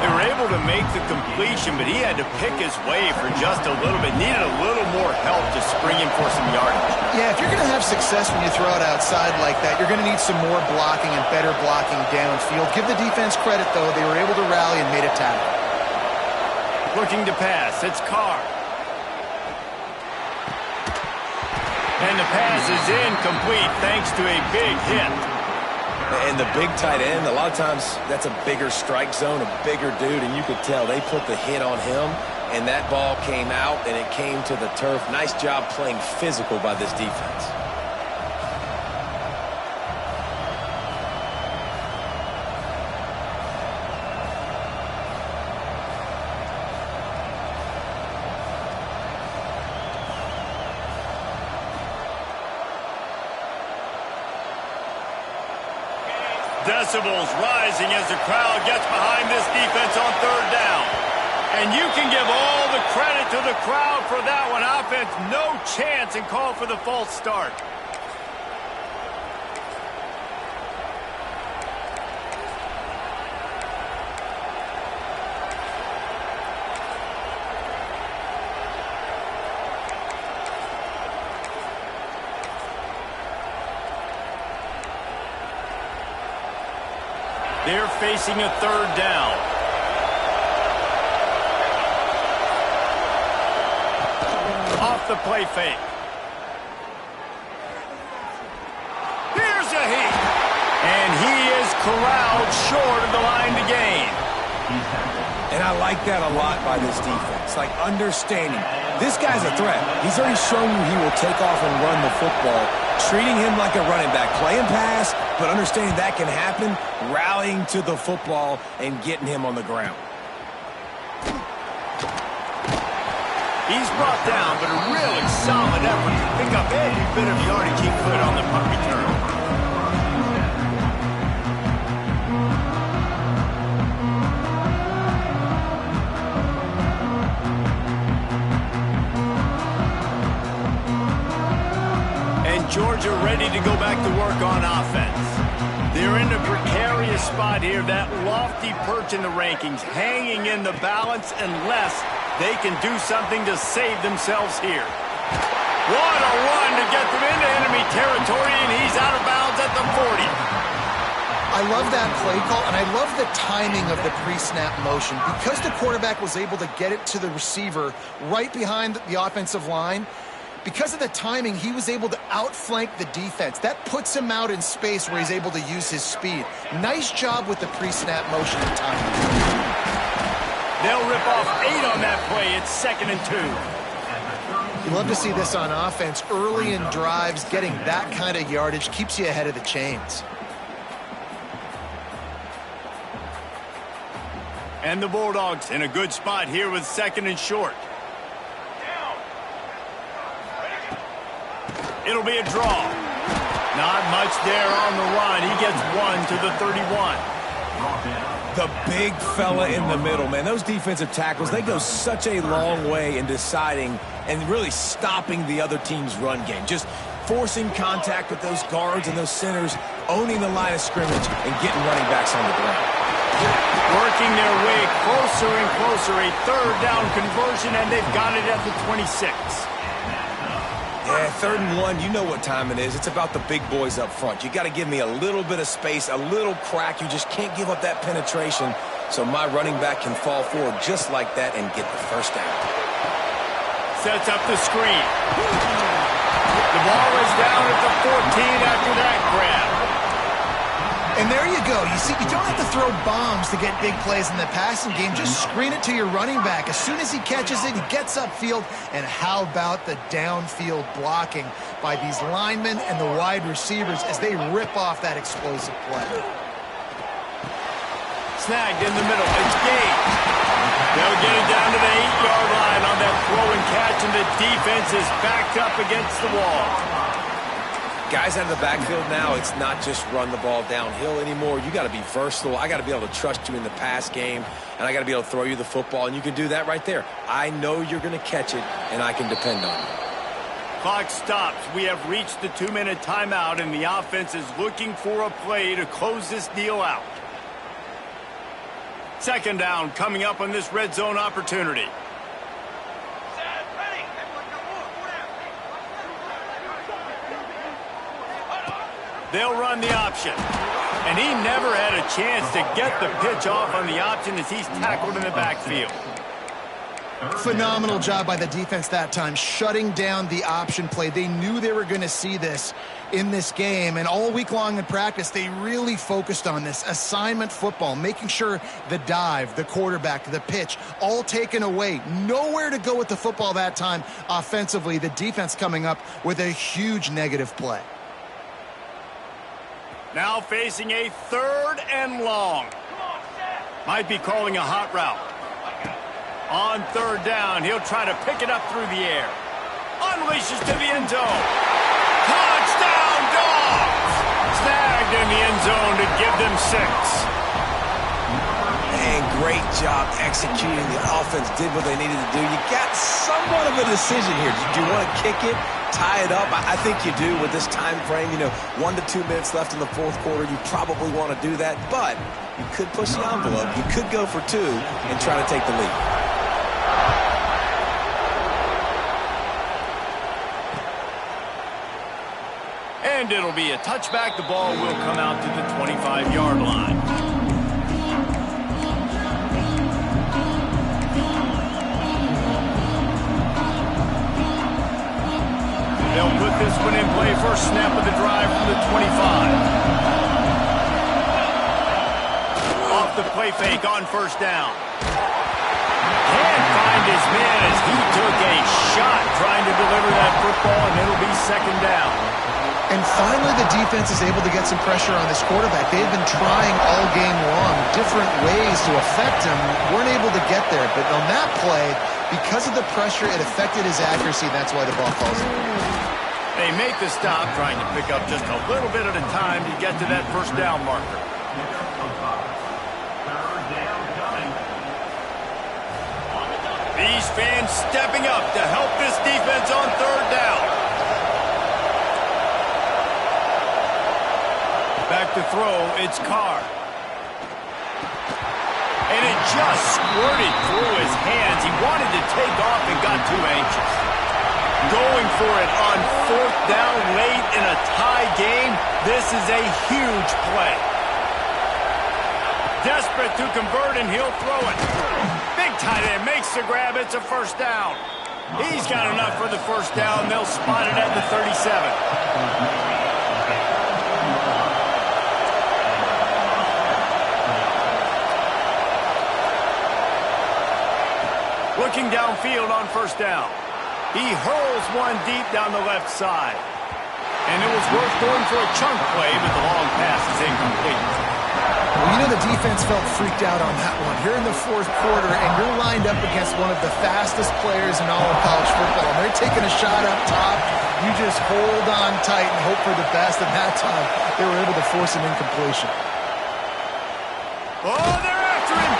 Speaker 1: They were able to make the completion, but he had to pick his way for just a little bit. Needed a little more help to spring him for some yardage.
Speaker 2: Yeah, if you're going to have success when you throw it outside like that, you're going to need some more blocking and better blocking downfield. Give the defense credit, though. They were able to rally and made a tackle.
Speaker 1: Looking to pass. It's Carr. And the pass is incomplete thanks to a big hit.
Speaker 3: And the big tight end, a lot of times that's a bigger strike zone, a bigger dude, and you could tell they put the hit on him, and that ball came out, and it came to the turf. Nice job playing physical by this defense.
Speaker 1: decibels rising as the crowd gets behind this defense on third down. And you can give all the credit to the crowd for that one. Offense, no chance, and call for the false start. They're facing a third down. Off the play fake. Here's a heat. And he is corralled short of the line to gain.
Speaker 3: And I like that a lot by this defense. Like, understanding. This guy's a threat. He's already shown you he will take off and run the football. Treating him like a running back. Playing pass, but understanding that can happen. Rallying to the football and getting him on the ground.
Speaker 1: He's brought down, but a really solid effort to pick up every bit of yardage he could on the punt return. And Georgia ready to go back to work on offense. They're in a precarious spot here, that lofty perch in the rankings, hanging in the balance unless they can do something to save themselves here. What a run to get them into enemy territory, and he's out of bounds at the 40.
Speaker 2: I love that play call, and I love the timing of the pre-snap motion. Because the quarterback was able to get it to the receiver right behind the offensive line, because of the timing, he was able to outflank the defense. That puts him out in space where he's able to use his speed. Nice job with the pre-snap motion and timing.
Speaker 1: They'll rip off 8 on that play. It's 2nd and 2.
Speaker 2: You love to see this on offense. Early in drives, getting that kind of yardage keeps you ahead of the chains.
Speaker 1: And the Bulldogs in a good spot here with 2nd and short. It'll be a draw. Not much there on the run. He gets 1 to the 31.
Speaker 3: The big fella in the middle, man. Those defensive tackles, they go such a long way in deciding and really stopping the other team's run game. Just forcing contact with those guards and those centers, owning the line of scrimmage, and getting running backs on the ground.
Speaker 1: Working their way closer and closer. A third down conversion, and they've got it at the 26.
Speaker 3: Yeah, 3rd and 1, you know what time it is. It's about the big boys up front. You got to give me a little bit of space, a little crack. You just can't give up that penetration so my running back can fall forward just like that and get the first down.
Speaker 1: Sets up the screen. The ball is down at the 14 after that grab.
Speaker 2: And there you go. You see, you don't have to throw bombs to get big plays in the passing game. Just screen it to your running back. As soon as he catches it, he gets upfield. And how about the downfield blocking by these linemen and the wide receivers as they rip off that explosive play.
Speaker 1: Snagged in the middle. It's Gage. They'll get it down to the 8-yard line on that throw and catch, and the defense is backed up against the wall.
Speaker 3: Guys out of the backfield now, it's not just run the ball downhill anymore. You got to be versatile. I got to be able to trust you in the pass game, and I got to be able to throw you the football, and you can do that right there. I know you're going to catch it, and I can depend on you.
Speaker 1: Clock stops. We have reached the 2-minute timeout, and the offense is looking for a play to close this deal out. 2nd down coming up on this red zone opportunity. They'll run the option. And he never had a chance to get the pitch off on the option as he's tackled in the backfield.
Speaker 2: Phenomenal job by the defense that time, shutting down the option play. They knew they were going to see this in this game, and all week long in practice, they really focused on this assignment football, making sure the dive, the quarterback, the pitch, all taken away. Nowhere to go with the football that time offensively. The defense coming up with a huge negative play.
Speaker 1: Now facing a 3rd and long. Might be calling a hot route. On 3rd down, he'll try to pick it up through the air. Unleashes to the end zone. Touchdown, Dogs! Snagged arrived in the end zone to give them 6.
Speaker 3: And great job executing. The offense did what they needed to do. You got somewhat of a decision here. Do you want to kick it, tie it up? I think you do with this time frame. 1 to 2 minutes left in the fourth quarter. You probably want to do that, but you could push the envelope. You could go for 2 and try to take the lead.
Speaker 1: And it'll be a touchback. The ball will come out to the 25-yard line. They'll put this one in play. First snap of the drive from the 25. Off the play fake on first down. Can't find his man as he took a shot trying to deliver that football, and it'll be second down.
Speaker 2: And finally, the defense is able to get some pressure on this quarterback. They've been trying all game long different ways to affect him. Weren't able to get there. But on that play, because of the pressure, it affected his accuracy. That's why the ball falls in.
Speaker 1: They make the stop, trying to pick up just a little bit at a time to get to that first down marker. These fans stepping up to help this defense on third down. Back to throw, it's Carr. And it just squirted through his hands. He wanted to take off and got too anxious. Going for it on fourth down late in a tie game. This is a huge play. Desperate to convert, and he'll throw it. Big tight end makes the grab. It's a first down. He's got enough for the first down. They'll spot it at the 37. Looking downfield on first down. He hurls one deep down the left side. And it was worth going for a chunk play, but the long pass is incomplete.
Speaker 2: Well, the defense felt freaked out on that one. You're in the fourth quarter, and you're lined up against one of the fastest players in all of college football. And they're taking a shot up top. You just hold on tight and hope for the best. And that time, they were able to force an incompletion.
Speaker 1: Oh, they're after him.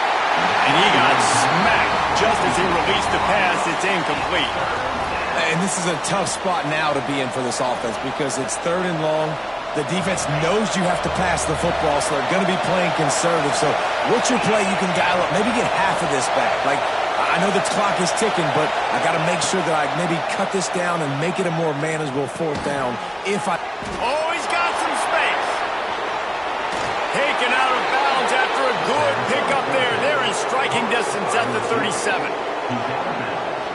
Speaker 1: And he got smacked just as he released the pass. It's incomplete.
Speaker 3: And this is a tough spot now to be in for this offense because it's third and long. The defense knows you have to pass the football, so they're going to be playing conservative. So what's your play you can dial up? Maybe get half of this back. Like, I know the clock is ticking, but I got to make sure that I maybe cut this down and make it a more manageable fourth down.
Speaker 1: Oh, he's got some space. Taken out of bounds after a good pickup there. They're in striking distance at the 37.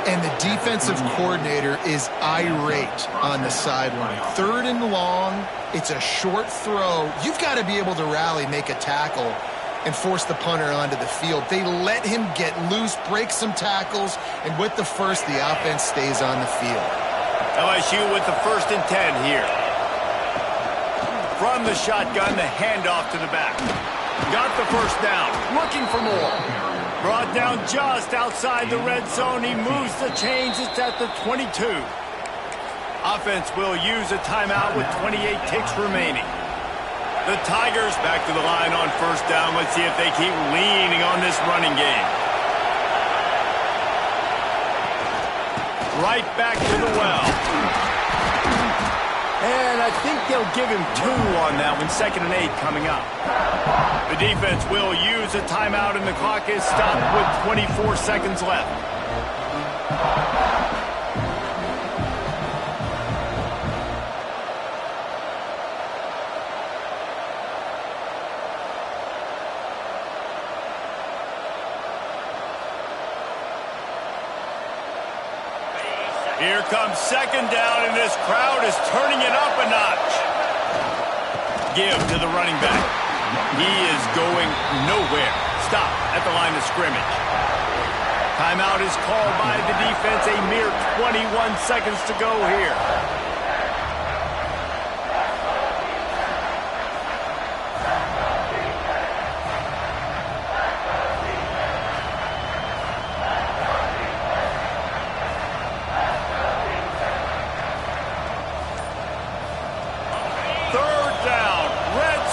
Speaker 2: And the defensive coordinator is irate on the sideline. Third and long, it's a short throw. You've got to be able to rally, make a tackle, and force the punter onto the field. They let him get loose, break some tackles, and with the first, the offense stays on the field.
Speaker 1: LSU with the 1st and 10 here. From the shotgun, the handoff to the back. Got the first down, looking for more. Brought down just outside the red zone. He moves the chains. It's at the 22. Offense will use a timeout with 28 ticks remaining. The Tigers back to the line on first down. Let's see if they keep leaning on this running game. Right back to the well. And I think they'll give him 2 on that one. 2nd and 8 coming up. The defense will use a timeout, and the clock is stopped with 24 seconds left. Here comes second down, and this crowd is turning it up a notch. Give to the running back. He is going nowhere. Stop at the line of scrimmage. Timeout is called by the defense. A mere 21 seconds to go here. Third down, red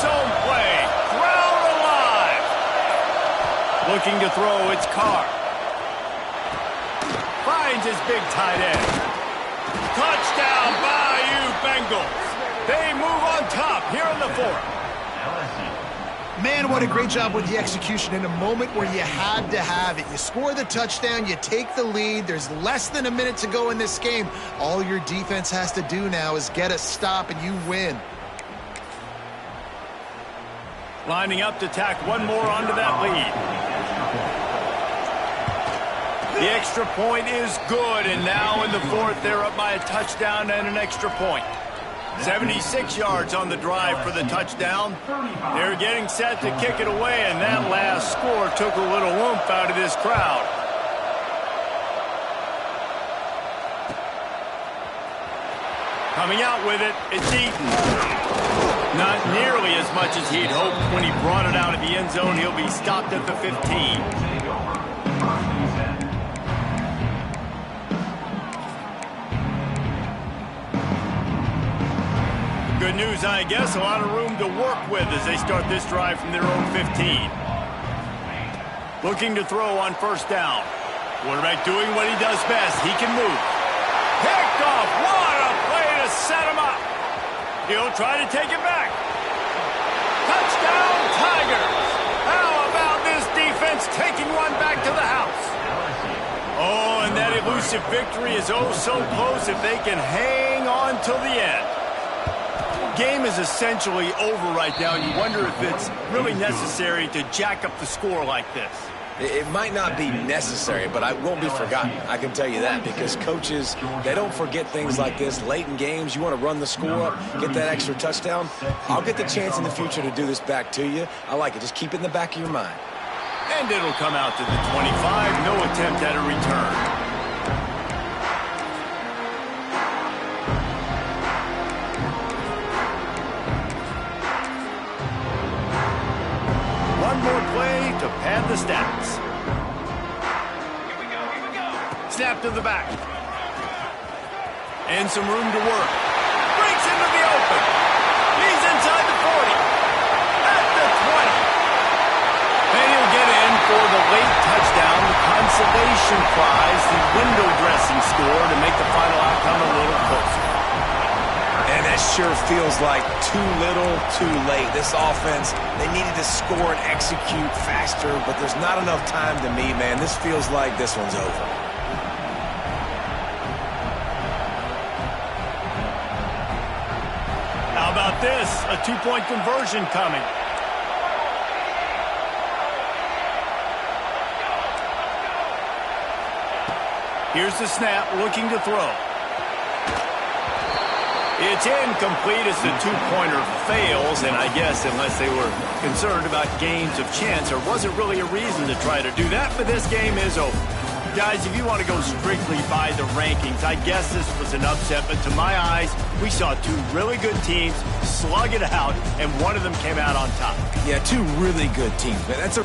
Speaker 1: Looking to throw, it's Carr. Finds his big tight end. Touchdown, Bayou Bengals. They move on top here in the fourth.
Speaker 2: Man, what a great job with the execution in a moment where you had to have it. You score the touchdown, you take the lead. There's less than a minute to go in this game. All your defense has to do now is get a stop and you win.
Speaker 1: Lining up to tack one more onto that lead. The extra point is good, and now in the fourth, they're up by a touchdown and an extra point. 76 yards on the drive for the touchdown. They're getting set to kick it away, and that last score took a little oomph out of this crowd. Coming out with it, it's Eaton. Not nearly as much as he'd hoped when he brought it out of the end zone. He'll be stopped at the 15. Good news, I guess. A lot of room to work with as they start this drive from their own 15. Looking to throw on first down. Quarterback doing what he does best. He can move. Picked off. What a play to set him up. He'll try to take it back. Touchdown, Tigers. How about this defense taking one back to the house? Oh, and that elusive victory is oh so close if they can hang on till the end. Game is essentially over right now, and you wonder if it's really necessary to jack up the score like this.
Speaker 3: It might not be necessary, but it won't be forgotten. I can tell you that, because coaches, they don't forget things like this. Late in games, you want to run the score up, get that extra touchdown. I'll get the chance in the future to do this back to you. I like it. Just keep it in the back of your mind.
Speaker 1: And it'll come out to the 25. No attempt at a return. More play to pad the stats. Snap to the back. And some room to work. Breaks into the open. He's inside the 40. At the 20. And he'll get in for the late touchdown, the consolation prize, the window dressing score to make the final outcome a little closer.
Speaker 3: And that sure feels like too little, too late. This offense, they needed to score and execute faster, but there's not enough time to me, man. This feels like this one's over.
Speaker 1: How about this? A two-point conversion coming. Here's the snap, looking to throw. It's incomplete as the two-pointer fails, and I guess unless they were concerned about games of chance, there wasn't really a reason to try to do that, but this game is over. Guys, if you want to go strictly by the rankings, I guess this was an upset, but to my eyes, we saw two really good teams slug it out, and one of them came out on top.
Speaker 3: Yeah, two really good teams, man. That's a